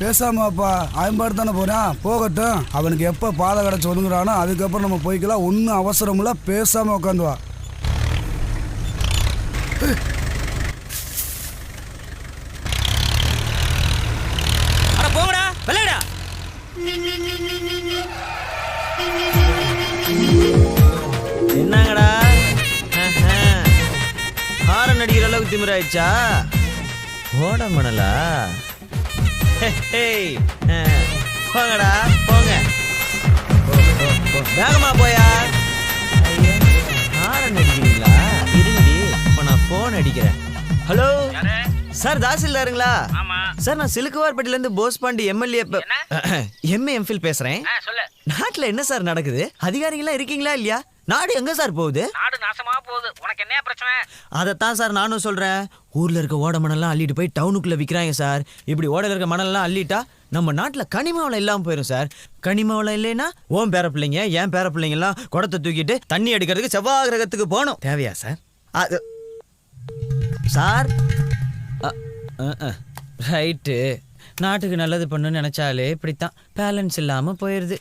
பேசாமாப்பா ஆயம்பாடு தானே போறான் போகட்டும். அவனுக்கு எப்ப பாதை கடை சொல்லுங்கிறானோ அதுக்கப்புறம் நம்ம போய்க்கலாம். ஒன்னும் அவசரம் இல்ல, பேசாம உட்காந்து வா. போங்கடா விளையாடா. என்னங்கடா ஹாரன் அடிக்கிற அளவுக்கு திமிராயிடுச்சா? ஓட மணலா? போங்கடா போங்க, வேகமா போயா. ஹாரன் அடிக்கிறீங்களா? இருங்கடி, இப்ப நான் போன் அடிக்கிறேன். Hello sir, தாசில்தாருங்களா? சார், நான் சிலுக்குவார்பட்டில இருந்து போஸ்பாண்டி எம்எல்ஏ எம்ஏஎம்ஃபில் பேசுறேன். நாட்டுல என்ன சார் நடக்குது? அதிகாரிகளா இருக்கீங்களா இல்லையா? நாடு எங்க சார் போகுது? நாடு நாசமா போகுது. உனக்கு என்ன பிரச்சனை? அதத்தான் சார் நானும் சொல்றேன். ஊர்ல இருக்க ஓட மணல்லாம் அள்ளிட்டு போய் டவுனுக்குள்ள விற்கிறாங்க சார். இப்படி ஓடல இருக்க மணல்லாம் அள்ளிட்டா நம்ம நாட்டுல கனிமவளம் இல்லாம போயிடும் சார். கனிமவளம் இல்லைன்னா ஓம் பேர பிள்ளைங்க என் பேர பிள்ளைங்க எல்லாம் குடத்தை தூக்கிட்டு தண்ணி எடுக்கிறதுக்கு செவ்வாய் கிரகத்துக்கு போகணும். தேவையா சார்? அது சார் ரைட்டு. நாட்டுக்கு நல்லது பண்ணு நினைச்சாலே இப்படித்தான் பேலன்ஸ் இல்லாம போயிருது.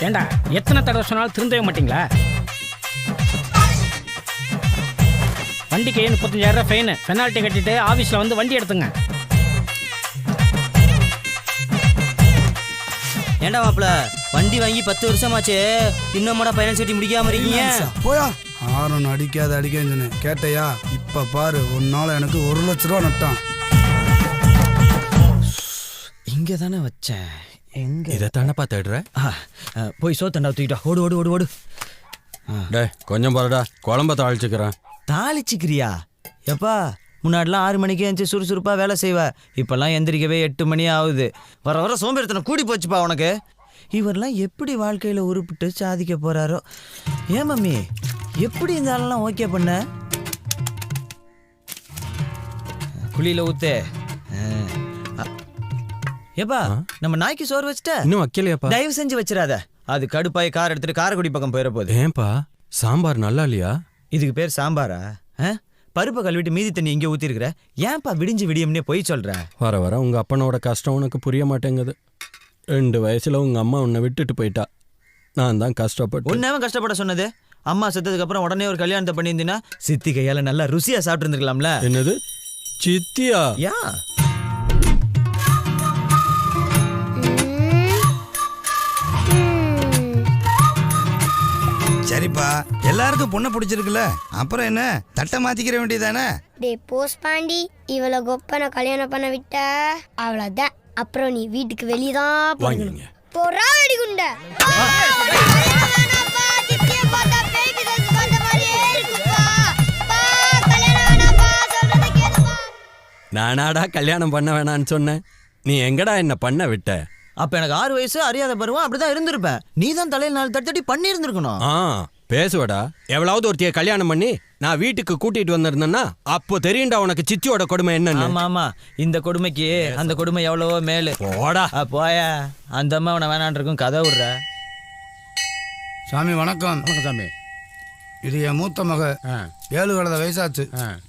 ஏண்டா, எத்தனை தடவை சொன்னாலும் திருந்தவே மாட்டீங்களா? வண்டிக்கு 35,000 ஃபைனு, பெனால்ட்டி கட்டிட்டு ஆஃபீஸில் வந்து வண்டி எடுத்துங்க. ஏண்டா மாப்பிள, வண்டி வாங்கி 10 வருஷமாச்சு, இன்னும் பைனான்ஸ் கட்டி முடிக்காம இருக்கீங்க? போயா. ஆரன் அடிக்காத அடிக்கன்னு கேட்டையா? இப்ப பாரு, ஒரு நாள் எனக்கு 1 லட்ச ரூபா நட்டான். இங்க தானே வச்சேன். எங்க இதை தானப்பா தேடுற? போய் சோத்தண்டா தூக்கிட்டா. ஓடு ஓடு ஓடு ஓடு. டே கொஞ்சம் பாருடா, குழம்ப தாளிச்சுக்கிறேன். தாளிச்சுக்கிறியா? எப்பா, முன்னாடிலாம் 6 மணிக்கு எழுந்துச்சு சுறுசுறுப்பா வேலை செய்வ. இப்பெல்லாம் எந்திரிக்கவே 8 மணி ஆகுது. வர வர சோம்பேறித்தனம் கூடி போச்சுப்பா உனக்கு. இவரெல்லாம் எப்படி வாழ்க்கையில உருப்பிட்டு சாதிக்க போறாரோ. ஏன் மம்மி, எப்படி இந்த ஆளெல்லாம் ஓகே பண்ண? குழியில ஊத்தே. ஏப்பா, நம்ம நாய்க்கு சோறு வச்சுட்ட? இன்னும் வைக்கலையாப்பா? தயவு செஞ்சு வச்சிடாத. அது கடுப்பாய் கார் எடுத்துட்டு காரைக்குடி பக்கம் போயிட போகுது. ஏன்பா, சாம்பார் நல்லா இல்லையா? இதுக்கு பேர் சாம்பாரா? பருப்பை கழுவிட்டு மீதி தண்ணி இங்கே ஊற்றிருக்கிற. ஏன்ப்பா விடிஞ்சு விடியம்னே போய் சொல்ற? வர வர உங்க அப்பனோட கஷ்டம் உனக்கு புரிய மாட்டேங்குது. 2 வயசுல உங்க அம்மா உன்னை விட்டுட்டு போயிட்டா. நான் தான் கஷ்டப்பட்டு. உன்னவன் கஷ்டப்பட சொன்னது? அம்மா செத்ததுக்கு அப்புறம் உடனே ஒரு கல்யாணத்தை பண்ணியிருந்தீங்கன்னா சித்தி கையால நல்லா ருசியா சாப்பிட்டு இருந்திருக்கலாம்ல. என்னது சித்தியா? யா, சரிப்பா, எல்லாருக்கும் பொண்ணை பிடிச்சிருக்குல்ல, அப்புறம் என்ன தட்டை மாத்திக்கிற வேண்டியதானே? டே போஸ்பாண்டி, இவளை கொப்பனை கல்யாணம் பண்ண விட்ட அவ்வளவுதான். அப்புறம் நீ வீட்டுக்கு வெளியே தான் போறீங்க. போறா வெடி குண்ட. நானாடா கல்யாணம் பண்ண வேணான்னு சொன்னேன்? நீ எங்கடா என்ன பண்ண விட்ட? அப்ப எனக்கு 6 வயசு, அறியாத பருவம், அப்படிதான் இருந்திருப்பேன். நீ தான் தலையில் 4 தட்டி பண்ணி இருந்திருக்கணும். பேசுவடா. எவ்வளவு ஒருத்திய கல்யாணம் பண்ணி நான் வீட்டுக்கு கூட்டிட்டு வந்திருந்தேன்னா அப்போ தெரியும்டா உனக்கு சித்தியோட கொடுமை என்னன்னு. ஆமா ஆமா, இந்த கொடுமைக்கு அந்த கொடுமை எவ்வளவோ மேலு. போடா போயா. அந்த அம்மா உன வேணான் இருக்கும் கதை விடுற. சாமி வணக்கம். வணக்கம் சாமி. இது என் மூத்த மக. 7 கலத வயசாச்சு.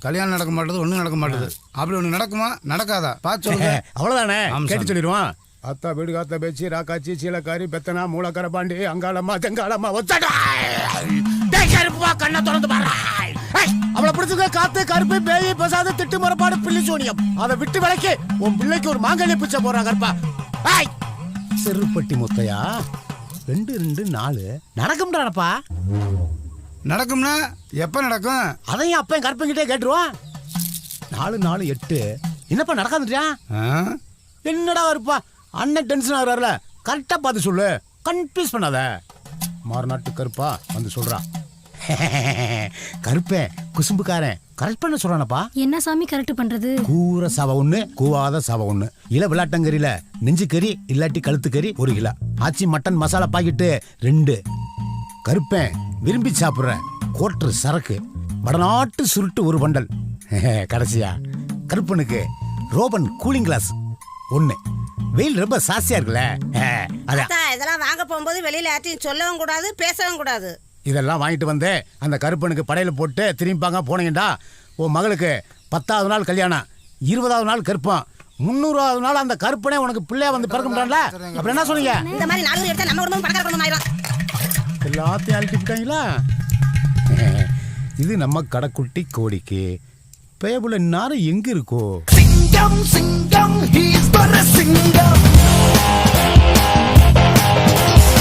கல்யாணம் நடக்க மாட்டேது, ஒன்றும் நடக்க மாட்டேது. அப்படி ஒன்று நடக்குமா நடக்காதா பார்த்து சொல்லுங்க. அவ்வளோதானே, கேட்டு சொல்லிடுவான். அத்தா வீடு காத்த பேச்சு ராக்காச்சி சீலக்காரி பெத்தனா மூலக்கர பாண்டி அங்காளம்மா தெங்காளம்மா ஒத்தடா கண்ணை திறந்து பாரு. அவளை பிடிச்சது காத்து கருப்பு பேய் பசாத திட்டு முறப்பாடு பிள்ளை சோனியம். அதை விட்டு விளக்கி உன் பிள்ளைக்கு ஒரு மாங்கல்ய பிச்சை போடுறாங்க கருப்பா. செருப்பட்டி முத்தையா 2 2 4 நடக்கும்டாப்பா. நடக்கும்னா எப்ப நடக்கும்? அதையும் அப்பன் கருப்பங்கிட்டே கேட்டுருவான். 4 4 8 என்னப்பா நடக்காதுட்டியா? என்னடா இருப்பா, அண்ணன் டென்ஷன் ஆகுறாருல, கரெக்டா பார்த்து சொல்லு, கன்ஃபியூஸ் பண்ணாத. மாறுநாட்டு கருப்பா வந்து சொல்றான். கருப்பேன் குசும்புக்காரன் கரெக்ட் பண்ண சொல்றானப்பா. என்ன சாமி கரெக்ட் பண்றது? கூற சவ 1, கூவாத சவ 1. இல விளாட்டங்கறியில நெஞ்சு கறி இல்லாட்டி கழுத்து கறி 1 கிலோ. ஆச்சி மட்டன் மசாலா பாக்கெட்டு 2. கருப்பேன் விரும்பி சாப்பிடுறேன் கோட்டர் சரக்கு வடநாட்டு சுருட்டு 1 பண்டல். கடைசியா கருப்பனுக்கு ரோபன் கூலிங் கிளாஸ் 1. வெயில் ரொம்ப சாஸ்தியா இருக்குல்ல, இதெல்லாம் வாங்க போக போகும்போது வெளியில யார்ட்டையும் சொல்லவும் கூடாது, பேசவும் கூடாது. இதெல்லாம் வாங்கிட்டு வந்து அந்த கருப்பனுக்கு படையில போட்டு திரும்பிப்பாங்க போனீங்கடா. உன் மகளுக்கு 10வது நாள் கல்யாணம், 20வது நாள் கருப்பம், 300வது நாள் அந்த கருப்பனே உனக்கு பிள்ளையா வந்து பிறக்க முடியல. அப்புறம் என்ன சொன்னீங்க? இந்த மாதிரி 4 எடுத்தா நம்ம குடும்பம் பணக்கார குடும்பம் ஆயிரும். எல்லாத்தையும் அழிச்சுட்டாங்களா? இது நம்ம கடைக்குட்டி கோடிக்கு பேபுல நாரம் எங்க இருக்கோ? சிங்கம் சிங்கம் he's but a சிங்கம்.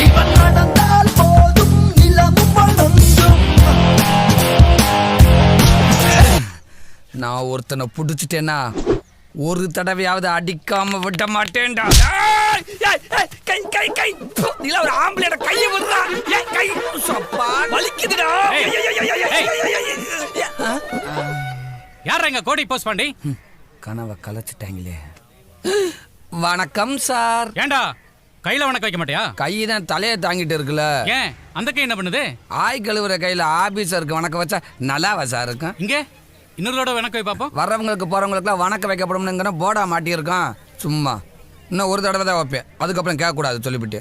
இவன் நடந்தால் போதும் நிலமும் வளர்ந்தும். நான் ஒருத்தனை புடிச்சிட்டேன்னா ஒரு தடவையாவது அடிக்காம விட மாட்டேன்டா. கை கை கை நீல ஒரு ஆம்பளையோட கையை விடுறா. கை சப்பா வலிக்குதுடா. யார் எங்க கோடி போஸ்ட் பண்ணி கனவை கலைச்சிட்டாங்களே. வணக்கம் சார். ஏண்டா கையில வணக்கம் வைக்க மாட்டியா? கை தான் தலையை தாங்கிட்டு இருக்குல்ல. ஏன் அந்த கை என்ன பண்ணுது? ஆய் கழுவுற கையில ஆபீசருக்கு வணக்கம் வச்சா நல்லாவா சார் இருக்கும்? இங்க இன்னொருட வணக்கம் வை பாப்போம். வர்றவங்களுக்கு போறவங்களுக்குலாம் வணக்கம் வைக்கப்படும்னுங்கிற போர்டா மாட்டியிருக்கான். சும்மா இன்னும் ஒரு தடவை தான் வைப்பேன், அதுக்கப்புறம் கேட்கக்கூடாது சொல்லிவிட்டு.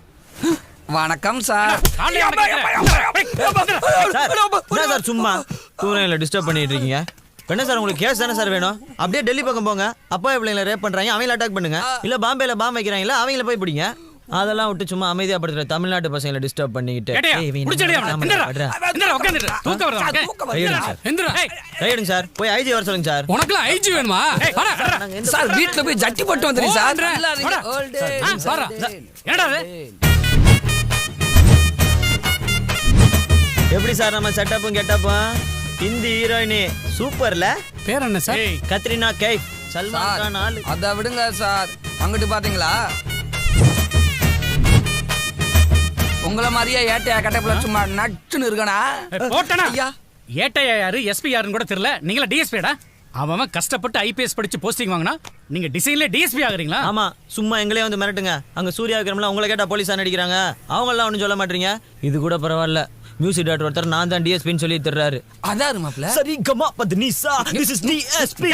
வணக்கம் சார். சார் சும்மா தூரங்களை டிஸ்டர்ப் பண்ணிட்டு இருக்கீங்க. என்ன சார் உங்களுக்கு கேஸ் தானே சார் வேணும்? அப்படியே டெல்லி பக்கம் போங்க. அப்பா பிள்ளைங்களை ரேப் பண்றாங்க, அவங்கள அட்டாக் பண்ணுங்க. இல்ல பாம்பேல பாம்பு வைக்கிறாங்களா, அவங்கள போய் பிடிங்க. அதெல்லாம் விட்டு சும்மா அமைதியா படுத்துற தமிழ்நாட்டு பசங்களை டிஸ்டர்ப் பண்ணிக்கிட்டு. சார் போய் ஐஜி வர சொல்லுங்க சார். உனக்குலாம் ஐஜி வேணுமா? சார் வீட்டுல போய் ஜட்டி போட்டு வந்துரு சார். எப்படி சார் நம்ம செட்டப்பும் கெட்டப்பும்? ஹிந்தி ஹீரோயினி சூப்பர்ல. பேர் என்ன சார்? கத்ரினா கைஃப், சல்மான் கான் ஆளு. அத விடுங்க சார். அங்கிட்டு பாத்தீங்களா உங்களை மாதிரியே ஏட்டையா கட்டப்புல சும்மா நட்டுன்னு இருக்கனா? ஏட்டையா யாரு எஸ்பி யாருன்னு கூட தெரியல. நீங்களா டிஎஸ்பிடா? அவன் கஷ்டப்பட்டு ஐபிஎஸ் படிச்சு போஸ்டிங் வாங்கினா நீங்க டிசைன்ல டிஎஸ்பி ஆகுறீங்களா? ஆமா, சும்மா எங்களே வந்து மிரட்டுங்க. அங்க சூர்யா விக்ரம்ல உங்களை கேட்டா போலீஸா நடிக்கிறாங்க, அவங்க எல்லாம் ஒன்றும் சொல்ல மாட்டீங்க. இது கூட பரவாயில்ல, மியூசிக் டைரக்டர் ஒருத்தர் நான் தான் டிஎஸ்பின்னு சொல்லி தர்றாரு. அதான் மாப்ள. சரி கமா பத்னிசா திஸ் இஸ் டிஎஸ்பி.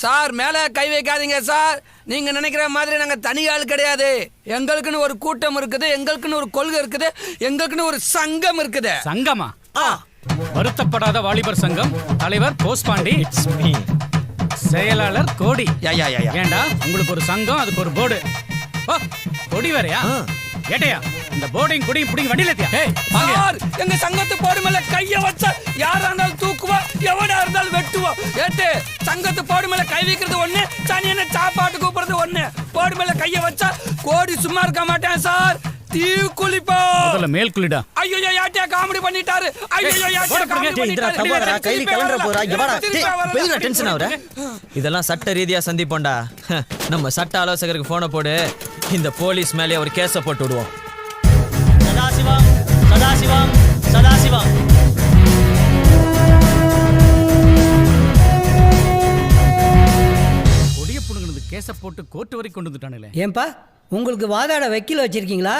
சார் மேல கை வைக்காதீங்க சார். நீங்க நினைக்கிற மாதிரி நாங்க தனி ஆள் கிடையாது. எங்களுக்குன்னு ஒரு கூட்டம் இருக்குது, எங்களுக்குன்னு ஒரு கொள்கை இருக்குது, எங்களுக்குன்னு ஒரு சங்கம் இருக்குது. சங்கமா? வருத்தப்படாத வாலிபர் சங்கம் தலைவர் போஸ்பாண்டி, செயலாளர் கோடி. ஏண்டா உங்களுக்கு ஒரு சங்கம், அதுக்கு ஒரு போர்டு. கொடி வேறையா? ஏட்டையா இந்த போர்டையும் கொடியும் பிடிங்க வண்டியில ஏத்தியா? சார் எங்க சங்கத்து போர்டு மேல கைய வச்சா யாரா இருந்தாலும் தூக்குவோம், எவனா இருந்தாலும் வெட்டுவோம். ஏட்டு சங்கத்து போர்டு மேல கை வைக்கிறது ஒண்ணு, சனியனை சாப்பாட்டு கூப்பிடுறது ஒண்ணு. போர்டு மேல கைய வச்சா கோடி சும்மா இருக்க மாட்டேன் சார், தீ குளிப்பா. முதல்ல மேல் குளிடா. ஐயோ யாட்டியா காமெடி பண்ணிட்டாரு. ஐயோ யாட்டியா காமெடி பண்ணிட்டாரு. கையில கலண்டற போறா. எவடா பெரிய டென்ஷன் ஆவற? இதெல்லாம் சட்ட ரீதியா சந்திப்போம்டா. நம்ம சட்ட ஆலோசகருக்கு போனை போடு, இந்த போலீஸ் மேலே ஒரு கேஸ போட்டு விடுவோம். சதாசிவம் சதாசிவம் சதாசிவம். கொடிய புடுங்கிறது கேஸ போட்டு கோர்ட் வரைக்கும் கொண்டு வந்துட்டானே. ஏன்பா உங்களுக்கு வாதாட வக்கீல் வச்சிருக்கீங்களா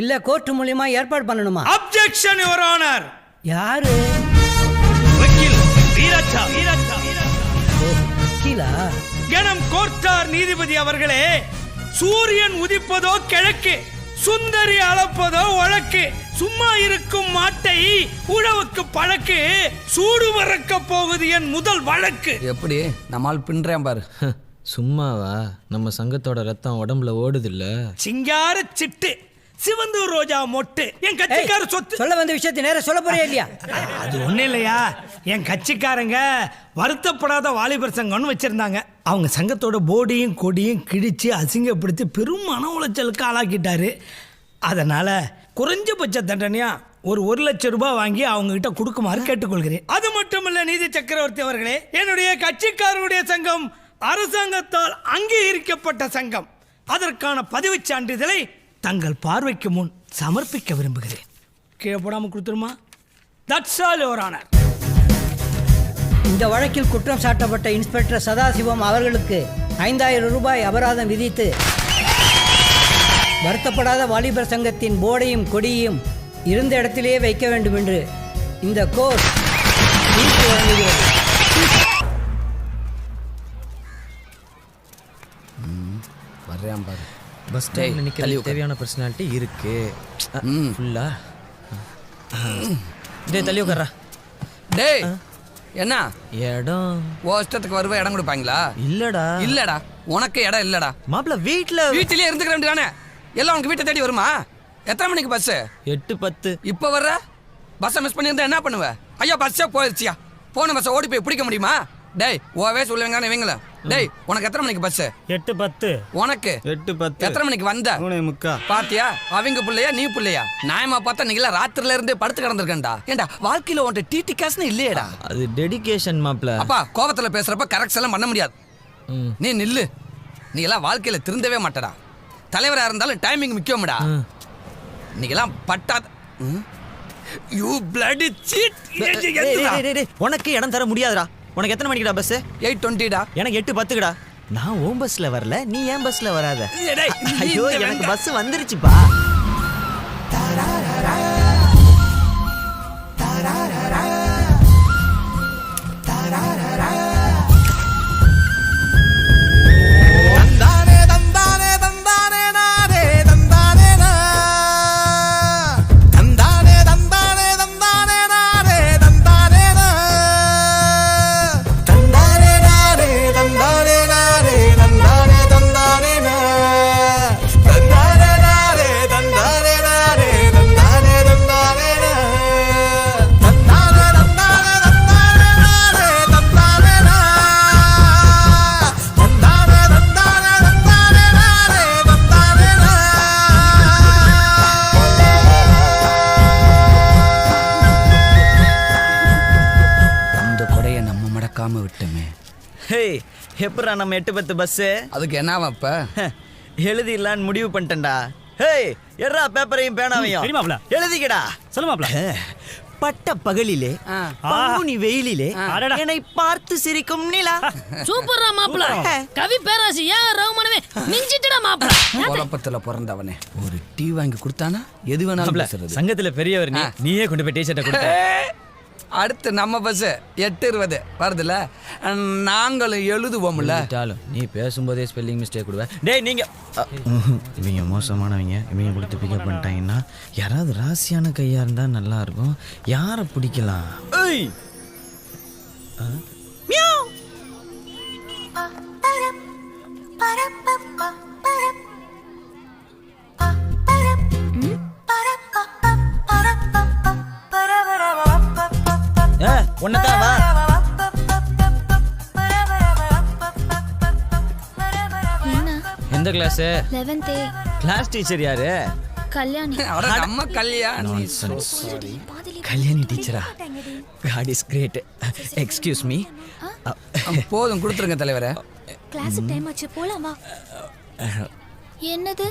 இல்ல கோர்ட் மூலமா ஏற்பாடு பண்ணணுமா? Objection your honour. யாரு? வக்கீல் வீராச்சா. வக்கீலா? கணம் கோர்ட்டார் நீதிபதி அவர்களே, சூரியன் உதிப்பதோ கிழக்கு, சுந்தரி அளப்பதோ வழக்கு, சும்மா இருக்கும் மாட்டை உழவுக்கு பழக்கு, சூடு மறக்க போகுது என் முதல் வழக்கு. எப்படி நம்மால் பின்றேன் பாரு. சும்மாவா? நம்ம சங்கத்தோட ரத்தம் உடம்புல ஓடுது இல்ல? சிங்கார சிட்டு, சிவந்தூர் ரோஜா மொட்டு, என் கட்சிக்கார சொத்து. சொல்ல வந்த விஷயத்தை நேர சொல்ல போறியா இல்லையா? அது ஒண்ணு இல்லையா, என் கட்சிக்காரங்க வருத்தப்படாத வாலிபர் சங்கம்னு வச்சிருந்தாங்க. அவங்க சங்கத்தோட போர்டையும் கொடியும் கிழிச்சு அசிங்கப்படுத்தி பெரும் மன உளைச்சலுக்கு ஆளாக்கிட்டாரு. அதனால குறைஞ்சபட்ச தண்டனையா ஒரு 1 லட்சம் ரூபாய் வாங்கி அவங்க கிட்ட கொடுக்குமாறு கேட்டுக்கொள்கிறேன். அது மட்டும் இல்ல நீதி சக்கரவர்த்தி அவர்களே, என்னுடைய கட்சிக்காரருடைய சங்கம் அரசாங்கத்தால் அங்கீகரிக்கப்பட்ட சங்கம். அதற்கான பதிவுச் சான்றிதழை தங்கள் பார்வைக்கு முன் சமர்ப்பிக்க விரும்புகிறேன். கீழே போடாம கொடுத்துருமா? That's all your honour. இந்த வழக்கில் குற்றம் சாட்டப்பட்ட இன்ஸ்பெக்டர் சதாசிவம் அவர்களுக்கு 5000 ரூபாய் அபராதம் விதித்து வருத்தப்படாத வாலிபர் சங்கத்தின் போர்டையும் கொடியையும் இருந்த இடத்திலேயே வைக்க வேண்டும் என்று இந்த கோர்ட் தீர்ப்பு வழங்குகிறது. வர்றேன் பாரு. பஸ் ஸ்டாண்ட்ல நிக்கிற தேவையான பர்சனாலிட்டி இருக்கு ஃபுல்லா. டேய் தள்ளி உட்கார்றா. டேய் என்ன இடம் இஷ்டத்துக்கு வருவ இடம் கொடுப்பாங்களா? இல்லடா உனக்கு இடம் இல்லடா மாப்பிள்ள. வீட்டிலே இருந்துக்க வேண்டியதானே? எல்லாம் உனக்கு வீட்டை தேடி வருமா? எத்தனை மணிக்கு பஸ்? 8:10. இப்போ வர்ற பஸ்ஸை மிஸ் பண்ணியிருந்தா என்ன பண்ணுவ? ஐயா பஸ்ஸே போயிடுச்சியா, போன பஸ்ஸை ஓடி போய் பிடிக்க முடியுமா? டேய் ஓவே சொல்லுவாங்க இவங்கள. டேய் உனக்கு எத்தனை மணிக்கு பஸ்? 8:10. உனக்கு 8:10. எத்தனை மணிக்கு வந்த? 3:45. பாத்தியா, அவங்க பிள்ளையா நீ பிள்ளையா? நியாயமா பார்த்தா நீங்களா ராத்திரில இருந்தே படுத்து கிடந்திருக்கேன்டா. ஏண்டா வாழ்க்கையில உன்ட்ட டிடி காசுன்னு இல்லையேடா. அது டெடிகேஷன் மாப்பிள்ள. அப்பா கோபத்துல பேசுறப்ப கரெக்ட் எல்லாம் பண்ண முடியாது. நீ நில்லு. நீ எல்லாம் வாழ்க்கையில திருந்தவே மாட்டடா. தலைவரா இருந்தாலும் டைமிங் முக்கியம்டா. நீங்கெல்லாம் பட்டாத யூ பிளடி சீட். உனக்கு இடம் தர முடியாதுடா. உனக்கு எத்தனை மணிக்குடா பஸ்? 8:20டா. எனக்கு 8:10க்குடா. நான் ஓம் பஸ்ல வரல, நீ ஏன் பஸ்ல வராத? ஐயோ எனக்கு பஸ் வந்துருச்சுப்பா. எப்படா நம்ம 8:10 பஸ்? அதுக்கு என்னவா இப்ப? எழுதிடலான்னு முடிவு பண்ணிட்டேன்டா. ஹேய் எட்ரா பேப்பரையும் பேனாவையும் எழுதிக்கடா. சொல்லு மாப்ள. பட்ட பகலிலே பங்குனி வெயிலிலே என்னை பார்த்து சிரிக்கும் நிலா. சூப்பரா மாப்ள. கவி பேராசி ஏ ரகுமானவே மிஞ்சிட்டடா மாப்ள. குழப்பத்துல பிறந்தவனே ஒரு டீ வாங்கி கொடுத்தானா எது வேணாலும் பேசுறது. சங்கத்துல பெரியவர் நீயே கொண்டு போய் டீ-ஷர்ட்டை கொடுத்த. அடுத்து நம்ம பஸ் 8:20 வருதுல, நாங்களும் எழுதுவோம்ல. நீ பேசும்போதே ஸ்பெல்லிங் மிஸ்டேக் கொடுவேன். டேய் நீங்க இவங்க மோசமானவங்க. இவங்க கொடுத்து பிக்கப் பண்ணிட்டாங்கன்னா யாராவது ராசியான கையா இருந்தா நல்லா இருக்கும். யாரை பிடிக்கலாம்? ஒன்னதான் வா. எந்த கிளாஸ்? 11th. கிளாஸ் டீச்சர் யாரு? கல்யாணி. நம்ம கல்யாணி. கல்யாணி டீச்சரா? God is great. Excuse me. போதும் கொடுத்துருங்க தலைவரே. கிளாஸ் டைம் ஆச்சு போலாமா? என்னது?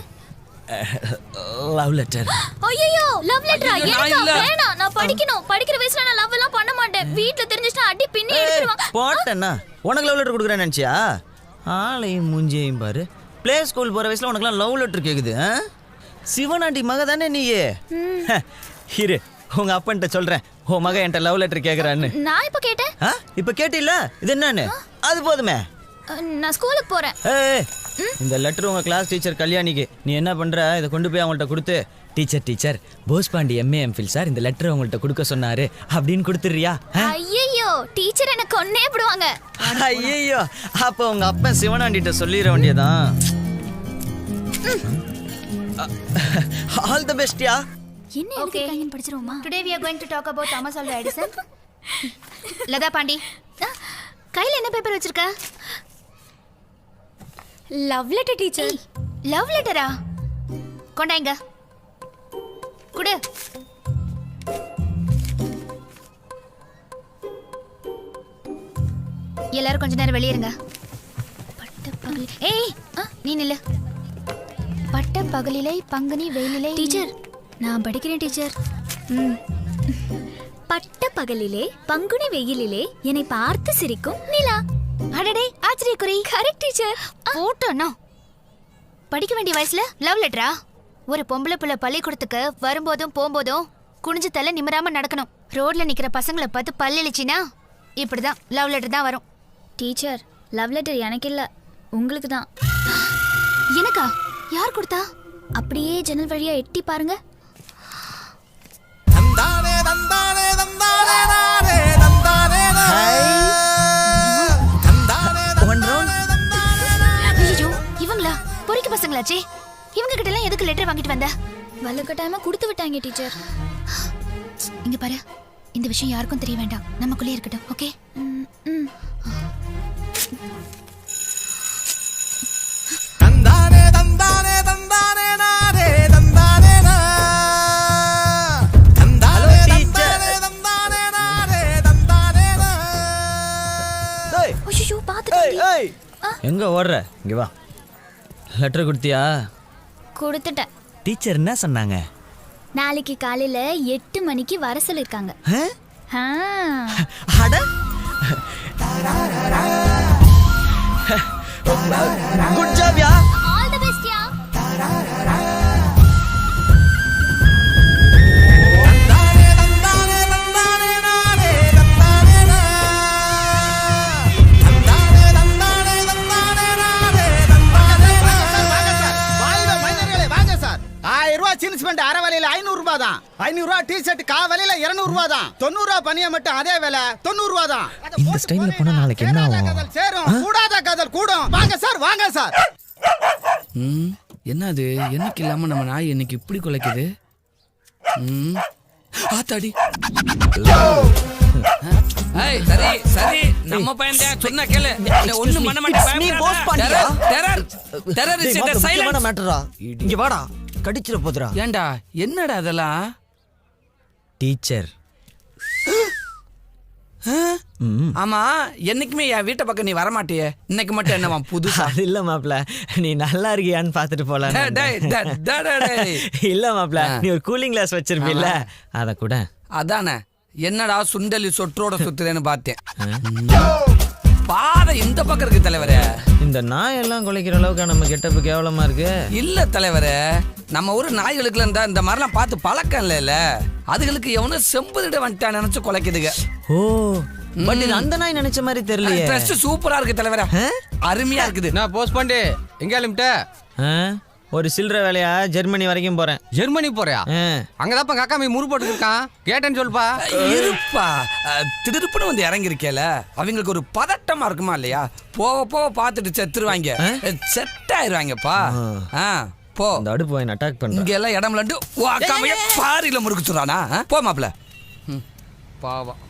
Love letter. ஐயோ லவ் லெட்டரா? எனக்கு வேணாம். நான் படிக்கணும். படிக்கிற வயசுல நான் லவ் எல்லாம் பண்ண மாட்டேன். வீட்ல தெரிஞ்சிட்டா அடி பின்னி எடுத்துருவாங்க. போட்டேன்னா உனக்கு லவ் லெட்டர் கொடுக்குறேன்னு நினைச்சியா? ஆளையும் மூஞ்சியையும் பாரு. ப்ளே ஸ்கூல் போற வயசுல உனக்குலாம் லவ் லெட்டர் கேக்குது? சிவனாண்டி மக தானே நீயே? இரு உங்க அப்பன்ட்ட சொல்றேன். உன் மக என்கிட்ட லவ் லெட்டர் கேக்குறான்னு. நான் இப்ப கேட்டேன். இப்ப கேட்டில்ல? இது என்னன்னு? அது போதுமே. நான் ஸ்கூலுக்கு போறேன். இந்த லெட்டர் உங்க கிளாஸ் டீச்சர் கல்யாணிக்கு. நீ என்ன பண்ற? இதை கொண்டு போய் அவங்கள்ட்ட கொடுத்து, teacher Bosepandi MA MPhil sir இந்த லெட்டர் உங்கள்ட்ட கொடுக்க சொன்னாரு அப்படின்னு கொடுத்துறியா? ஐயோ டீச்சர் என்ன கொன்னே விடுவாங்க. ஐயோ அப்ப உங்க அப்பன் சிவனாண்டிட்ட சொல்லிட வேண்டியதான். ஆல் தி பெஸ்ட்யா. என்ன எழுதிருக்காங்கன்னு படிச்சிரோமா? Today we are going to talk about Thomas Alva Edison. Latha Pandi கையில என்ன பேப்பர் வச்சிருக்க? Love letter teacher. லவ் லெட்டரா? கொண்டாங்க. குடு. எல்லாரும் கொஞ்ச நேரம் வெளியே இருங்க. ஏய் நீ நில்லு. பட்ட பகலிலே பங்குனி வெயிலிலே. டீச்சர் நான் படிக்கிறேன் டீச்சர். பட்ட பகலிலே பங்குனி வெயிலிலே என்னை பார்த்து சிரிக்கும் நிலா. அடடே ஆச்சரியக்குறி. Correct teacher. போட்டோன்னா படிக்க வேண்டிய வயசுல லவ் லெட்டரா? ஒரு பொம்பளை புள்ள பள்ளிக்கூடத்துக்கு வரும்போதும் போகும்போதும் குனிஞ்சு தலை நிமிராம நடக்கணும். ரோட்ல நிக்கிற பசங்களை பார்த்து பல்லிச்சினா இப்படிதான் லவ் லெட்டர் தான் வரும். டீச்சர் லவ் லெட்டர் எனக்கு இல்ல உங்களுக்கு தான். எனக்கா? யார் கொடுத்தா? அப்படியே ஜன்னல் வழியா எட்டி பாருங்க. ஐயோ, இவங்களா? பொறிக்க பசங்களாச்சே. இவங்க கிட்ட எல்லாம் எதுக்கு லெட்டர் வாங்கிட்டு வந்த? வலுக்கட்டாயமா கொடுத்து விட்டாங்க டீச்சர். இங்க பாரு, இந்த விஷயம் யாருக்கும் தெரிய வேண்டாம், நமக்குள்ளே இருக்கட்டும். ஓகே? எங்க ஓடுற? இங்க வா. லெட்டர் கொடுத்தியா? கொடுத்துட்டேன். டீச்சர் என்ன சொன்னாங்க? நாளைக்கு காலையில 8 மணிக்கு வர சொல்லிருக்காங்க. குட் ஜாப் யா. ஆல் தி பெஸ்ட் யா. அரை விலையில 500 ரூபாய் தான். 500 ரூபாய் டி ஷர்ட் கா விலையில 200 ரூபாய் தான். 90 ரூபாய் பனியா மட்டும் அதே விலை 90 ரூபாய் தான். இந்த ஸ்டைல்ல போனா நாளைக்கு என்ன ஆகும்? சேரும் கூடாத காதல் கூடும். வாங்க சார், வாங்க சார். என்னது? என்னைக்கு இல்லாம நம்ம நாய் இன்னைக்கு இப்படி குலைக்குது? ஆத்தாடி. ஏய், சரி சரி, நம்ம பையன் தான் சொன்னா கேளு. ஒண்ணு மண்ண மாட்டே. நீ போஸ் பண்ணியா? டெரரிஸ்ட் சைலன்ஸ் மேட்டரா. இங்க வாடா, கடிச்சிர போதுடா. ஏண்டா, என்னடா அதெல்லாம்? டீச்சர். ஆமா, என்னைக்குமே என் வீட்டை பக்கம் நீ வர மாட்டியே, இன்னைக்கு மட்டும் என்னவா புதுசா? இல்ல மாப்ள, நீ நல்லா இருக்கியான்னு பாத்துட்டு போலாம். இல்ல மாப்ள, நீ ஒரு கூலிங் கிளாஸ் வச்சிருப்பீல்ல, அத கூட. அதானே, என்னடா சுண்டலி சொற்றோட சுத்துறேன்னு பார்த்தேன். பாதை இந்த பக்கம் இருக்கு தலைவரே. இந்த நாய் எல்லாம் குலைக்கிற அளவுக்கு நம்ம கெட்டப்பு கேவலமா இருக்கு. இல்ல தலைவரே, நம்ம ஊர் நாய்களுக்கு இருந்தா இந்த மாதிரிலாம் பார்த்து பழக்கம் இல்ல. அதுகளுக்கு எவனோ செம்புதிட வந்துட்டான் நினைச்சு குலைக்குதுங்க. ஓ, பட் இது அந்த நாய் நினைச்ச மாதிரி தெரியலையே. ட்ரெஸ் சூப்பரா இருக்கு தலைவரே, அருமையா இருக்குது. நான் போஸ்ட் பண்ணி எங்க லிமிட்ட ஒரு சில்லற வேலையா ஜெர்மனி வரைக்கும் போறேன். ஜெர்மனி போறியா? அங்கதான் எங்க அக்கா முறு போட்டு இருக்கான், கேட்டேன்னு சொல்லுப்பா. இருப்பா, திடுப்புன்னு வந்து இறங்கி இருக்கேல, அவங்களுக்கு ஒரு பதட்டமா இருக்குமா இல்லையா? போக போக பார்த்துட்டு செத்துருவாங்க, செட் ஆயிருவாங்கப்பா. போ, அந்த அடுப்பு வாங்கி அட்டாக் பண்ண. இங்க எல்லாம் இடம் லண்டு வாக்காமைய பாரியில முறுக்குச்சுறானா? போ மாப்ள. பாவம்,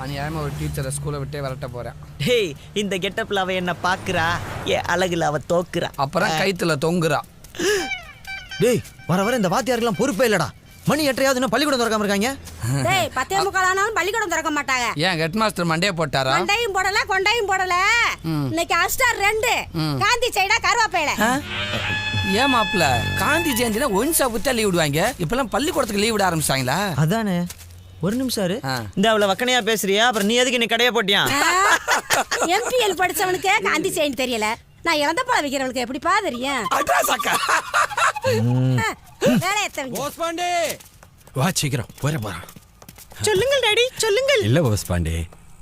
அநியாயமா ஒரு டீச்சரை ஸ்கூலை விட்டே விரட்ட போறேன். டேய், இந்த கெட்டப்ல அவ என்ன பாக்குறா, ஏ அழகுல அவ தோக்குறா, அப்புறம் கைத்துல தொங்குறா. டேய், வர வர இந்த வாத்தியாருக்கெல்லாம் பொறுப்பே இல்லடா. மணி 8:30 இன்னும் பள்ளிக்கூடம் திறக்காம இருக்காங்க. டேய், 10:45 ஆனாலும் பள்ளிக்கூடம் திறக்க மாட்டாங்க. ஏன் ஹெட் மாஸ்டர் மண்டே போட்டாரா? மண்டையும் போடல, கொண்டையும் போடல. இன்னைக்கு அஸ்டார் 2 காந்தி சைடா கருவாப்பையில. ஏன் மாப்ள, காந்தி ஜெயந்தினா ஒன்ஸா புத்தா லீவ் விடுவாங்க, இப்பெல்லாம் பள்ளிக்கூடத்துக்கு லீவ் விட ஆரம்பிச்சாங்களா? அதானே. ஒரு நிமிஷம் இரு. இந்த அவளை வக்கனையா பேசுறியா, அப்புறம் நீ எதுக்கு நீ கடையை போட்டியா? எம்பிஎல் படிச்சவனுக்கு காந்தி ஜெயந்தி தெரியல, நான் இறந்த பழம் விக்கிறவனுக்கு எப்படிப்பா தெரியும்? போஸ் பாண்டே, வா சீக்கிரம் போற போறான். சொல்லுங்கள் டாடி, சொல்லுங்கள். இல்ல போஸ் பாண்டே,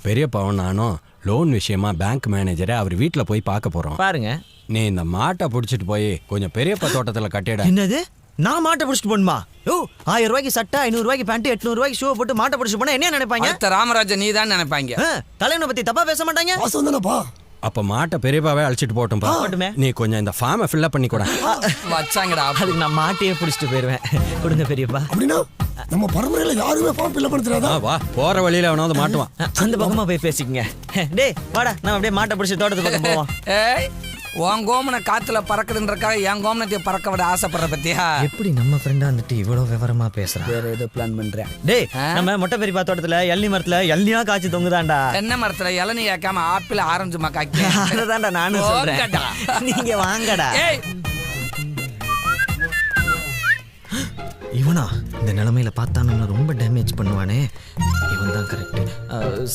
பெரியப்பாவும் நானும் லோன் விஷயமா பேங்க் மேனேஜரை அவர் வீட்டுல போய் பார்க்க போறோம். பாருங்க, நீ இந்த மாட்டை புடிச்சிட்டு போய் கொஞ்சம் பெரியப்பா தோட்டத்துல கட்டிட. என்னது, நான் மாட்டை பிடிச்சிட்டு போணுமா? ஓ, 1000 ரூபாய்க்கு சட்டை, 500 ரூபாய்க்கு பேண்ட், 800 ரூபாய்க்கு ஷூ போட்டு மாட்டை பிடிச்சிட்டு போனா என்ன நினைப்பாங்க? ராமராஜன் நீ தான் நினைப்பாங்க. தலைவனை பத்தி தப்பா பேச மாட்டாங்க. அப்ப மாட்டை பெரியப்பாவே அழைச்சிட்டு போட்டும்பா. நீ கொஞ்சம் இந்த ஃபார்மை ஃபில் அப் பண்ணி கூட வச்சாங்கடா. அதுக்கு நான் மாட்டையே பிடிச்சிட்டு போயிருவேன். கொடுங்க பெரியப்பா. அப்படின்னா நம்ம பரம்பரையில யாருமே ஃபார்ம் ஃபில் பண்ண வா, போற வழியில அவனாவது மாட்டுவான். அந்த பக்கமா போய் பேசிக்கங்க. டேய் வாடா, நம்ம அப்படியே மாட்டை பிடிச்சி தோட்டத்து பக்கம் போவோம். ஏய், உன் கோமனை காத்துல பறக்குதுன்றக்காக என் கோமனத்தை பறக்க விட ஆசைப்படுற பத்தியா? எப்படி நம்ம ஃப்ரெண்டா வந்துட்டு இவ்வளவு விவரமா பேசுறான்? வேற ஏதோ பிளான் பண்றேன். டேய், நம்ம மொட்டை பெரியப்பா தோட்டத்துல இளநீ மரத்துல இளநியா காய்ச்சி தொங்குதாண்டா. தென்னை மரத்துல இளநீ கேட்காம ஆப்பிள் ஆரஞ்சு காய்க்க. அததான்டா நானும் சொல்றேன். நீங்க வாங்கடா. இவனா இந்த நிலைமையில பார்த்தானு ரொம்ப டேமேஜ் பண்ணுவானே, இவன் தான் கரெக்ட்.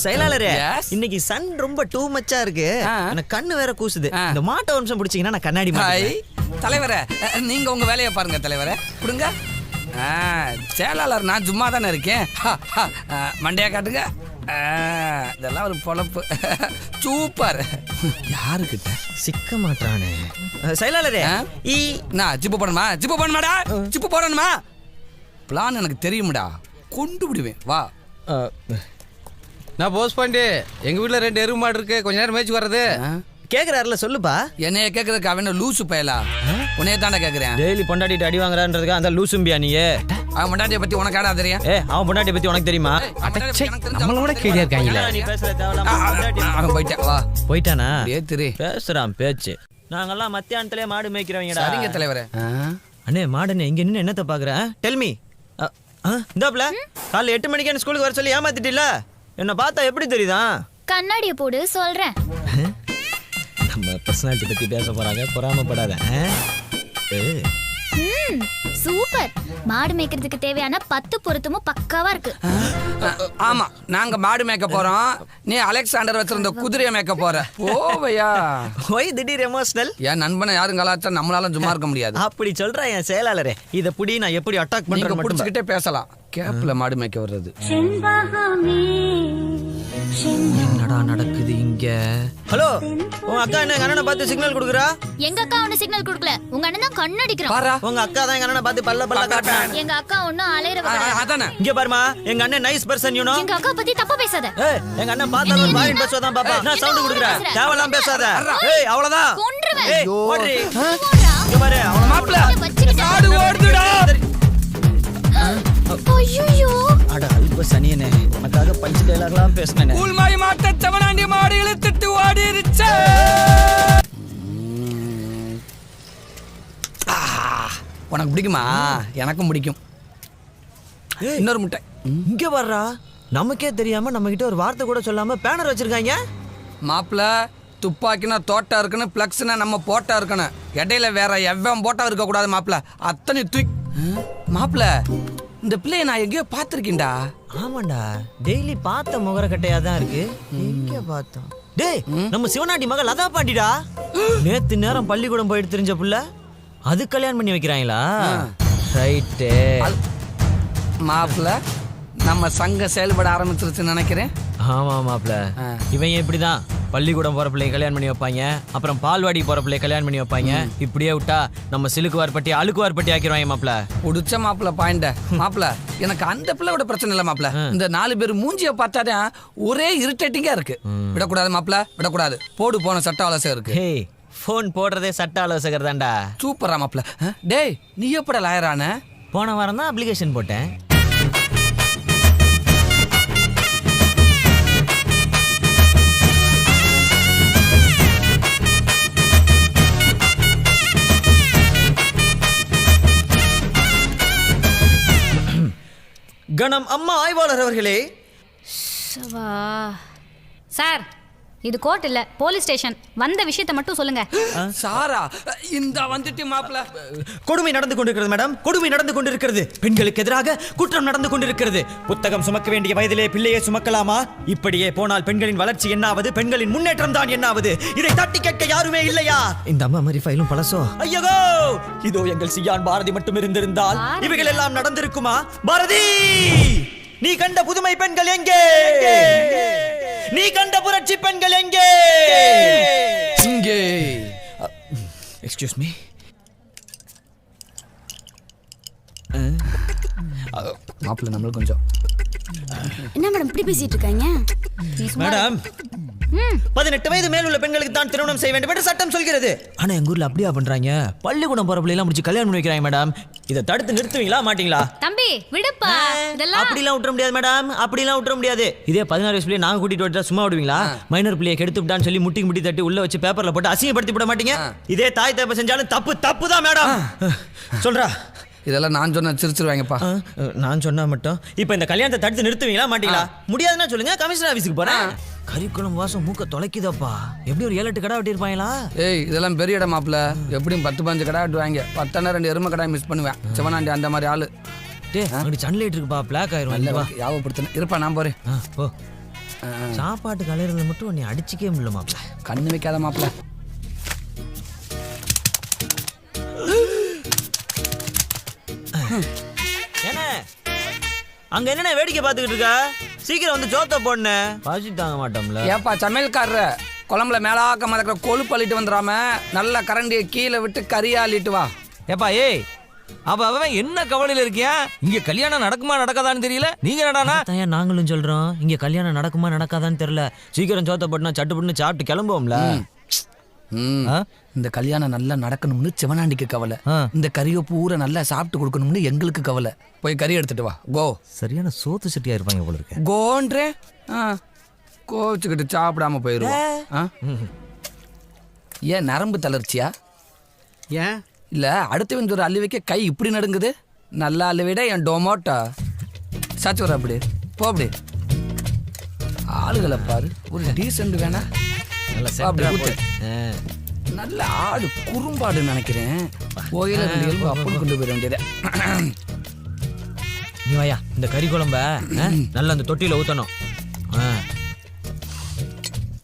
செயலாளரே, இன்னைக்கு சன் ரொம்ப டூ மச்சா இருக்கு, எனக்கு கண்ணு வேற கூசுது. இந்த மாட்டை ஒரு நிமிஷம் பிடிச்சீங்கன்னா நான் கண்ணாடி மாட்டேன். தலைவரே, நீங்க உங்க வேலையை பாருங்க தலைவரே. கொடுங்க. செயலாளர் நான் சும்மா தானே இருக்கேன். மண்டையா காட்டுங்க. இதெல்லாம் ஒரு பொழப்பு. சூப்பர். யாருக்கிட்ட சிக்க மாட்டானே செயலாளரே நான் ஜிப்பு போடணுமா? ஜிப்பு போடணுமாடா? ஜிப்பு போடணுமா? பிளான் எனக்கு தெரியும்டா, கொண்டு விடுவேன். வா. நான் போஸ்ட் பண்ணி எங்க வீட்டுல 2 எருமை மாடு இருக்கு, கொஞ்ச நேரம் மேய்ச்சி வர்றது. கேக்குறாருல சொல்லுப்பா. என்னைய கேக்குறதுக்கு அவன் லூசு பயலா? உன்னைய தாண்டா கேக்குறேன். டெய்லி பொண்டாட்டிட்டு அடி வாங்குறான்றதுக்கு அந்த லூசும்பியா நீயே? அவன் பொண்டாட்டியை பத்தி உனக்கு ஆடா தெரியும்? அவன் பொண்டாட்டியை பத்தி உனக்கு தெரியுமா? நம்மளோட கேடியா இருக்காங்களா? நீ பேசுற தேவலாம். அவன் போயிட்டான். வா. போயிட்டானா? ஏத்துரு. பேசுறான் பேச்சு. நாங்கெல்லாம் மத்தியானத்திலே மாடு மேய்க்கிறவங்கடா. சரிங்க தலைவரே. அண்ணே மாடுன்னு இங்க நின்னு என்னத்த பாக்குற? Tell me. இந்தாப்ல காலைல 8 மணிக்கு என்ன ஸ்கூலுக்கு வர சொல்லி ஏமாத்திட்டில? என்ன பார்த்தா எப்படி தெரியுதா? கண்ணாடியை போடு சொல்றேன். நம்ம பர்சனாலிட்டி பத்தி பேச போறாங்க, பொறாமப்படாத. சூப்பர். மாடு மேய்க்கிறதுக்கு தேவையான 10 பொருத்தமும் பக்காவா இருக்கு. ஆமா, நாங்க மாடு மேய்க்க போறோம். நீ அலெக்சாண்டர் வச்சிருந்த குதிரையை மேய்க்க போற. ஓவையா? ஒய் திடீர் எமோஷனல்? என் நண்பனை யாரும் கலாச்சா நம்மளால சும்மா இருக்க முடியாது. அப்படி சொல்ற என் செயலாளரே. இத புடி, நான் எப்படி அட்டாக் பண்றேன் மட்டும் புடிச்சிட்டே பேசலாம். கேப்ல மாடு மேய்க்க வர்றது. என்னடா நடக்குது இங்க? ஹலோ, உங்க அக்கா என்ன அண்ணனை பார்த்து சிக்னல் கொடுக்குறா? எங்க அக்கா ஒண்ணு சிக்னல் கொடுக்கல, உங்க அண்ணன் தான் கண்ணடிக்கிறான். உங்க அக்கா தான் எங்க அண்ணனை பார்த்து பல்ல காட்டுறான். எங்க அக்கா ஒண்ணும் அலையறவ அதானே. இங்க பாருமா, எங்க அண்ணன் நைஸ் பர்சன் யூ நோ. எங்க அக்கா பத்தி தப்பா பேசாத. எங்க அண்ணன் பார்த்தாலும் ஒரு பாயிண்ட் பேசுவாதான் பாப்பா. நான் சவுண்ட் கொடுக்குறேன், தேவலாம் பேசாத. அவ்வளவுதான். கொன்றுவேன். ஓடுறி. இங்க பாரு, மாப்ள காடு ஓடுதுடா. ஐயோ அட அல்ப சனியனே, உனக்காக பஞ்சு டயலாக்லாம் பேசுனேனே. கூல்மாய் மாட்ட செவனாண்டி மாடு இழுத்துட்டு ஓடிருச்சே. உனக்கு பிடிக்குமா? எனக்கும் பிடிக்கும். இன்னொரு முட்டை. இங்க வர்றா. நமக்கே தெரியாம நம்ம கிட்ட ஒரு வார்த்தை கூட சொல்லாம பேனர் வச்சிருக்காங்க. மாப்பிள, துப்பாக்கினா தோட்டா இருக்குன்னு, பிளக்ஸ்னா நம்ம போட்டா இருக்கணும். இடையில வேற எவ்வளவு போட்டா இருக்க கூடாது மாப்பிள. அத்தனை தூக்கி. மாப்பிள, இந்த பிள்ளைய நான் எங்கேயோ பார்த்திருக்கேன்டா. ஆமாண்டா, டெய்லி பார்த்த முகர கட்டையா தான் இருக்கு. எங்க பார்த்தோம்? டேய், நம்ம சிவனாண்டி மகள் லதா பாண்டிடா. நேத்து நேரம் பள்ளிக்கூடம் போயிட்டு தெரிஞ்ச புள்ள, அது கல்யாணம் பண்ணி வைக்கிறாங்களா? ரைட்டு. மாப்பிள, நம்ம சங்கம் செயல்பட ஆரம்பிச்சிருச்சுன்னு நினைக்கிறேன். ஆமா மாப்பிள, இவன் இப்படிதான் பள்ளிக்கூடம் போற பிள்ளைய கல்யாணம் பண்ணி வைப்பாங்க, அப்புறம் பால்வாடி போற பிள்ளைய கல்யாணம் பண்ணி வைப்பாங்க. இப்படியே விட்டா நம்ம சிலுக்குவார்பட்டி அழுக்குவார்பட்டி ஆக்கிடுவாங்க மாப்பிள. புடிச்ச மாப்பிள பாயிண்ட. மாப்பிள, எனக்கு அந்த பிள்ளையோட பிரச்சனை இல்லை மாப்பிள. இந்த 4 பேர் மூஞ்சிய பார்த்தாதான் ஒரே இரிட்டேட்டிங்கா இருக்கு. விடக்கூடாது மாப்பிள, விடக்கூடாது. போடு போன சட்ட ஆலோசகர் இருக்கு. ஹே, போன் போடுறதே சட்ட ஆலோசகர் தான்டா. சூப்பரா மாப்பிள. டேய், நீ எப்பட லாயரான? போன வாரம் தான் அப்ளிகேஷன் போட்டேன். கணம் அம்மா ஆய்வாளர் அவர்களே. சார், இது கோர்ட் இல்ல, போலீஸ் ஸ்டேஷன். வந்த விஷயத்தை மட்டும் சொல்லுங்க. சாரா, இந்த வந்துட்டு மாப்பிள. கொடுமை நடந்து கொண்டிருக்கிறது மேடம், கொடுமை நடந்து கொண்டிருக்கிறது. பெண்களுக்கு எதிராக குற்றம் நடந்து கொண்டிருக்கிறது. புத்தகம் சுமக்க வேண்டிய வயதிலே பிள்ளையை சுமக்கலாமா? இப்படியே போனால் பெண்களின் வளர்ச்சி என்னாவது, பெண்களின் முன்னேற்றம் தான் என்னாவது? இதை தட்டி கேட்க யாருமே இல்லையா? இந்த அம்மா மாதிரி ஃபைலும் பழசோ? ஐயோ, இதோ எங்கள் சியான் பாரதி மட்டும் இருந்திருந்தால் இவைகள் எல்லாம் நடந்திருக்குமா? பாரதி, நீ கண்ட புதுமை பெண்கள் எங்கே? நீ கண்ட புரட்சி பெண்கள் எங்கே? இங்கே. Excuse me. மாப்பிள்ள, நம்மளுக்கு கொஞ்சம். என்ன மேடம் இப்படி பேசிட்டு இருக்காங்க? மேடம், 18 வயது மேல் உள்ள பெண்களுக்கு தான் திருமணம் செய்ய வேண்டும் என்று சட்டம் சொல்கிறது. ஆனா எங்க ஊர்ல அப்படியா பண்றாங்க? பள்ளிக்கூடம் போற பிள்ளை எல்லாம் முடிச்சு கல்யாணம் பண்ணி வைக்கிறாங்க மேடம். இதை தடுத்து நிறுத்துவீங்களா மாட்டீங்களா? தம்பி விடுப்பா. இதெல்லாம் அப்படிலாம் விட்டுற முடியாது மேடம், அப்படிலாம் விட்டுற முடியாது. இதே 16 வயசு பிள்ளைய நாங்க கூட்டிட்டு வந்துட்டா சும்மா விடுவீங்களா? மைனர் பிள்ளையை கெடுத்து விட்டான்னு சொல்லி முட்டி தட்டி உள்ள வச்சு பேப்பர்ல போட்டு அசிங்கப்படுத்தி விட மாட்டீங்க? இதே தாய் தப்பு செஞ்சாலும் தப்பு தான் மேடம். சொல்றா. இதெல்லாம் நான் சொன்ன சிரிச்சிருவாங்கப்பா. நான் சொன்னா மட்டும் இப்ப இந்த கல்யாணத்தை தடுத்து நிறுத்துவீங்களா மாட்டீங்களா? முடியாதுன்னா சொல்லுங்க, கமிஷனர் ஆபீஸ்க்கு போறேன். கறிக்குளம் வாசம் மூக்க தொலைக்குதப்பா. எப்படி ஒரு 7-8 கடை வெட்டி இருப்பாங்களா? ஏய், இதெல்லாம் பெரிய இடம் மாப்பிள. எப்படியும் 10-15 கடை வெட்டுவாங்க. 10 2 எருமை கடை மிஸ் பண்ணுவேன். சிவனாண்டி அந்த மாதிரி ஆளு. டேய், அங்க சன்லைட் இருக்குப்பா, பிளாக் ஆயிரும். யாவப்படுத்தின இருப்பா, நான் போறேன். போ. சாப்பாட்டு கலையிறதுல மட்டும் நீ அடிச்சுக்கவே முடியல மாப்பிள. கண்ணு வைக்காத மாப்பிள. என்ன அங்க என்ன வேடிக்கை பார்த்துக்கிட்டு இருக்கா? சீக்கிரம் வந்து ஜோத்த போடுன. பாசி தாங்க மாட்டோம்ல. ஏப்பா சமையல்காரரு குழம்புல மேலாக்க மதக்கிற கொழுப்பு அள்ளிட்டு வந்துடாம நல்ல கரண்டியை கீழே விட்டு கறியா அள்ளிட்டு வா. ஏப்பா ஏய் அவன் என்ன கவலையில இருக்கியா? இங்க கல்யாணம் நடக்குமா நடக்காதான்னு தெரியல. நீங்க என்னடானா? அதான் நாங்களும் சொல்றோம், இங்க கல்யாணம் நடக்குமா நடக்காதான்னு தெரியல. சீக்கிரம் ஜோத்த போட்டுனா சட்டு புட்டுன்னு சாப்பிட்டு கிளம்புவோம்ல. இந்த கல்யாணம் நல்லா நடக்கணும்னு சிவனாண்டிக்கு கவலை. இந்த கறியை பூரா நல்லா சாப்பிட்டு கொடுக்கணும்னு எங்களுக்கு கவலை. போய் கறி எடுத்துட்டு வா. கோ. சரியான சோத்து சட்டியா இருப்பாங்க போல இருக்கு. கோன்றே கோச்சுக்கிட்டு சாப்பிடாம போயிருவோம். ஏன் நரம்பு தளர்ச்சியா? ஏன் இல்ல அடுத்த ஒரு அள்ளி வைக்க கை இப்படி நடுங்குது. நல்லா அள்ளி விட என் டொமோட்டோ சாச்சு வர. அப்படி போ. அப்படி ஆளுகளை பாரு. ஒரு டீசென்ட் வேணா. நல்ல ஆடு குறும்பாடு நினைக்கிறேன். கோயில அப்படி கொண்டு போயிட வேண்டியது. நீ வாயா, இந்த கறி குழம்ப நல்லா அந்த தொட்டியில ஊத்தணும்.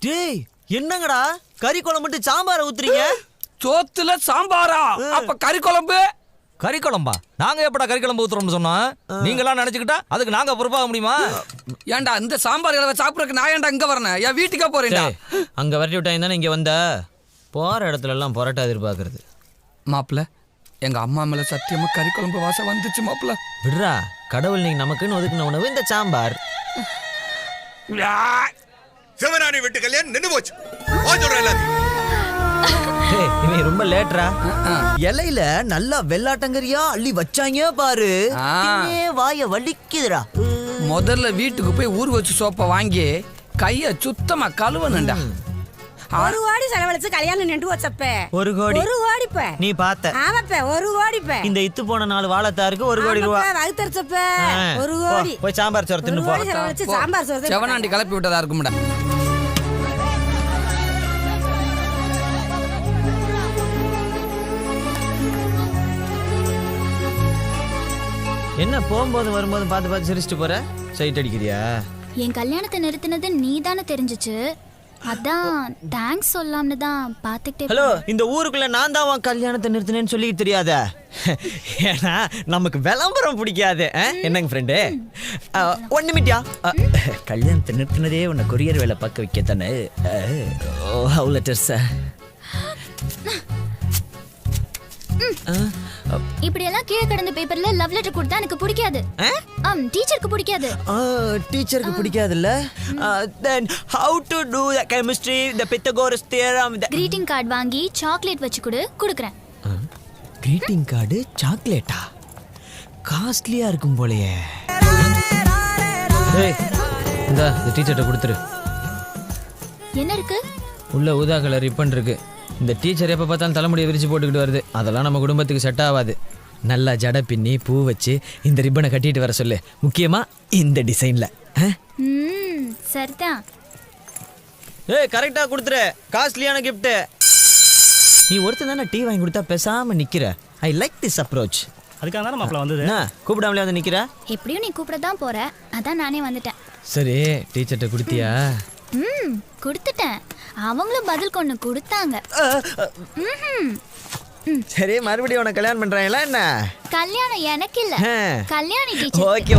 டேய் என்னங்கடா கறி குழம்பு மட்டும் சாம்பார ஊத்துறீங்க? சோத்துல சாம்பாரா? அப்ப கறி குழம்பு? கறி குழம்பா? நாங்க எப்படா கறி குழம்பு ஊத்துறோம்னு சொன்னோம்? நீங்களாம் நினைச்சுக்கிட்டா அதுக்கு நாங்க பொறுப்பாக முடியுமா? ஏன்டா இந்த சாம்பார் இளவ சாப்பிடறதுக்கு நான் ஏன்டா இங்க வரணும்? என் வீட்டுக்கே போறேன்டா. அங்க வரட்டி விட்டாங்க தானே இங்க வந்த. போற இடத்துல எல்லாம் பொரோட்டா எதிர்பார்க்கறது. மாப்பிள்ள எங்க அம்மா மேல சத்தியமா கறி குழம்பு வாசம் வந்துச்சு மாப்பிள்ள. விடுறா, கடவுள் நீங்க நமக்குன்னு ஒதுக்குன உணவு இந்த சாம்பார். சிவராணி வீட்டு கல்யாணம் நின்னு போச்சு. இவன் ரொம்ப லேட்ரா. இலையில நல்லா வெள்ளாட்டங்கரியா அள்ளி வச்சாங்க பாரு. வாய வலிக்குதுடா. முதல்ல வீட்டுக்கு போய் ஊர் வச்சு சோப்பை வாங்கி கைய சுத்தமா கழுவணும்டா. ஒரு கோடி செலவழிச்சு கல்யாணம் நின்று வச்சப்ப. ஒரு கோடி நீ பார்த்த? ஆமாப்ப, ஒரு கோடிப்ப. இந்த இத்து போன 4 வாழைத்தாருக்கு 1 கோடி ரூபா வகுத்தரிச்சப்ப. ஒரு கோடி போய் சாம்பார் சோறு தின்னு போ. சாம்பார் சோறு செவனாண்டி கிளப்பி விட்டதா இருக்கும்டா. என்ன போகும்போது வரும்போது பார்த்து பார்த்து சிரிச்சிட்டு போற? சைட் அடிக்கிறியா? என் கல்யாணத்தை நிறுத்தினது நீ தானே தெரிஞ்சிச்சு. அதான் தேங்க்ஸ் சொல்லாம்னு தான் பார்த்துக்கிட்டே. ஹலோ, இந்த ஊருக்குள்ள நான் தான் உன் கல்யாணத்தை நிறுத்தினேன்னு சொல்லி தெரியாத? ஏன்னா நமக்கு விளம்பரம் பிடிக்காது. என்னங்க ஃப்ரெண்டு, 1 நிமிட்டியா? கல்யாணத்தை நிறுத்தினதே உன்னை கொரியர் வேலை பார்க்க வைக்க தானே. How letters. இப்படி எல்லாம் கீழே கிடந்த பேப்பர்ல லவ் லெட்டர் கொடுத்தா எனக்கு பிடிக்காது. டீச்சருக்கு பிடிக்காது. டீச்சருக்கு பிடிக்காதுல்ல? then how to do the chemistry, the Pythagoras theorem? greeting card வாங்கி சாக்லேட் வச்சு குடுக்குறேன். greeting card சாக்லேட்டா? காஸ்ட்லியா இருக்கும் போலயே. ஏய் இந்த டீச்சர்ட்ட கொடுத்துரு. என்ன இருக்கு? உள்ள ஊதா கலர் ரிப்பன் இருக்கு. இந்த டீச்சர் எப்போ பார்த்தாலும் தலைமுடியை விரிச்சு போட்டுக்கிட்டு வருது. அதெல்லாம் நம்ம குடும்பத்துக்கு செட் ஆகாது. நல்லா ஜடை பின்னி பூ வச்சு இந்த ரிப்பனை கட்டிட்டு வர சொல்லு. முக்கியமா இந்த டிசைன்ல. சரிதான். ஏய் கரெக்டா கொடுத்துரு. காஸ்ட்லியான கிஃப்ட். நீ ஒருத்தர் தானே டீ வாங்கி கொடுத்தா பேசாம நிக்கிற. I like this approach. அதுக்காக தானே மாப்பிள்ள வந்தது. கூப்பிடாமலே வந்து நிக்கிற. எப்படியும் நீ கூப்பிட தான் போற. அதான் நானே வந்துட்டேன். சரி டீச்சர்ட்ட கொடுத்தியா? கொடுத்துட்டேன். அவங்களும் பதில் கொண்டு கொடுத்தாங்க. சரி மறுபடியும் உனக்கு கல்யாணம் பண்றாங்களா என்ன? கல்யாணம் எனக்கு இல்ல, கல்யாணி டீச்சர். ஓகே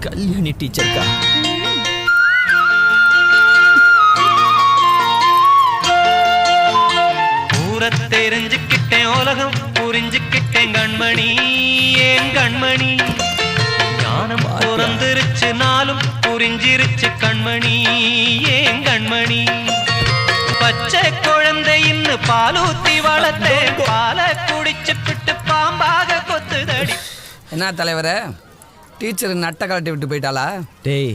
கல்யாணி டீச்சர்க்கா? ஊரை தெரிஞ்சுக்கிட்டேன், உலகம் புரிஞ்சுக்கிட்டேன் கண்மணி. ஏன் கண்மணி ஞானம் பிறந்திருச்சு, நாளும் புரிஞ்சிருச்சு கண்மணி. ஏன் கண்மணி பச்சை குழந்தைன்னு பாலூத்தி வளர்த்தேன், பாலை குடிச்சுட்டு பாம்பாக கொத்துதடி. என்ன தலைவரே, டீச்சர் நட்டை கலட்டி விட்டு போயிட்டாளா? டேய்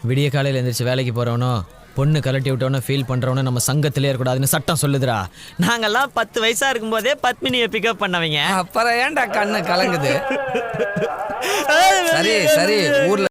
விடிய காலையில் எழுந்திரிச்சு வேலைக்கு போறவனோ பொண்ணு கலட்டி விட்டவனோ ஃபீல் பண்றவனோ நம்ம சங்கத்திலே இருக்கக்கூடாதுன்னு சட்டம் சொல்லுதுடா. நாங்கெல்லாம் 10 வயசா இருக்கும்போதே பத்மினியை பிக்கப் பண்ணவங்க. அப்புறம் ஏன்டா கண்ணு கலங்குது? சரி சரி ஊர்ல